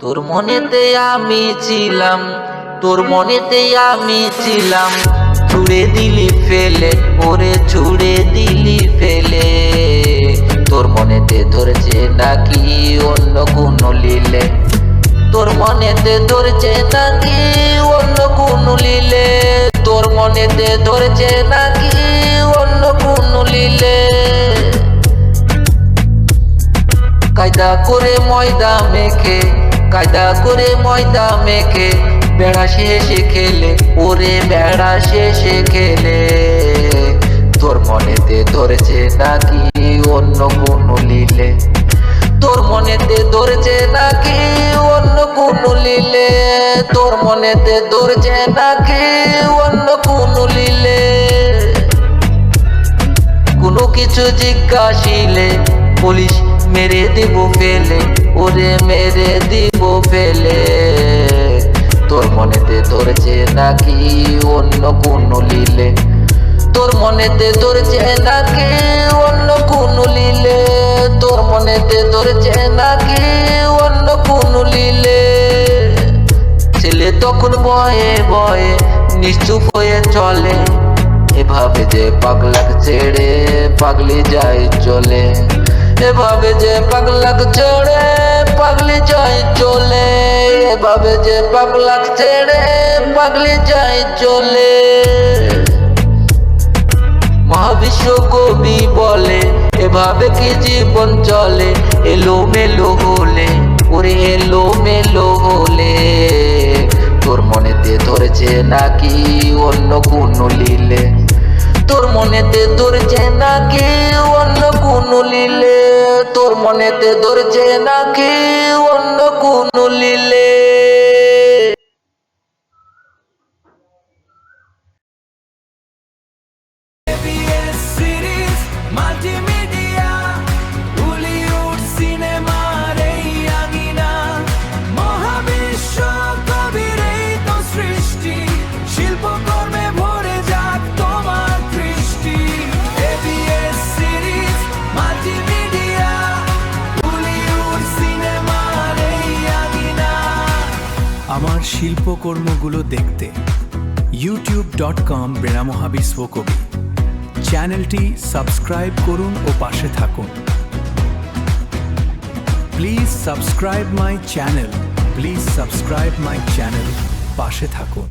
তোর মনেতে আমি ছিলাম, তোর মনেতে আমি ছিলাম, ছুড়ে দিলি ফেলে, ওরে ছুড়ে দিলি ফেলে। তোর মনেতে ধরেছে নাকি অন্য কোনো লীলে, তোর মনেতে ধরেছে নাকি অন্য কোনো লীলে, তোর মনেতে ধরেছে নাকি অন্য কোনো লীলে। কায়দা করে ময়দা মেখে, কায়দা করে ময়দা মেখে, বেড়া শেষে খেলে, ওরে বেড়া শেষে খেলে। তোর মনেতে ধরেছে নাকি অন্য কোনো লীলে, তোর মনেতে ধরেছে নাকি অন্য কোনো লীলে, তোর মনেতে ধরেছে নাকি অন্য কোনো লীলে। কোনো কিছু জিজ্ঞাসিলে বলিস মেরে দিব ফেলে, ওরে মেরে দিব ফেলে। তোর মনেতে ধরেছে নাকি অন্য কোনো লীলে, তোর মনেতে ধরেছে নাকি অন্য কোনো লীলে, তোর মনেতে ধরেছে নাকি অন্য কোনো লীলে। ছেলে তখন ভয়ে ভয়ে নিশ্চুপ হয়ে চলে, এভাবে যে পাগলাক ছেড়ে পাগলি যায় চলে, এভাবে যে পাগলাক ছেড়ে পাগলি যায় চলে, এভাবে যে পাগলাক ছেড়ে পাগলি যায় চলে। মহাবিশ্ব কবি বলে এভাবে কি জীবন চলে, এলো মেলো হলে, ওরে এলো মেলো হলে। তোর মনেতে ধরেছে নাকি অন্য কোনো লীলে, তোর মনেতে ধরেছে নাকি অন্য কোনো লীলে, তোর মনেতে ধরেছে নাকি অন্য কোনো লীলে। আমার শিল্পকর্মগুলো দেখতে youtube.com বেনামোহা বিশ্বকবি চ্যানেলটি সাবস্ক্রাইব করুন ও পাশে থাকুন। Please subscribe my channel, please subscribe my channel, পাশে থাকুন।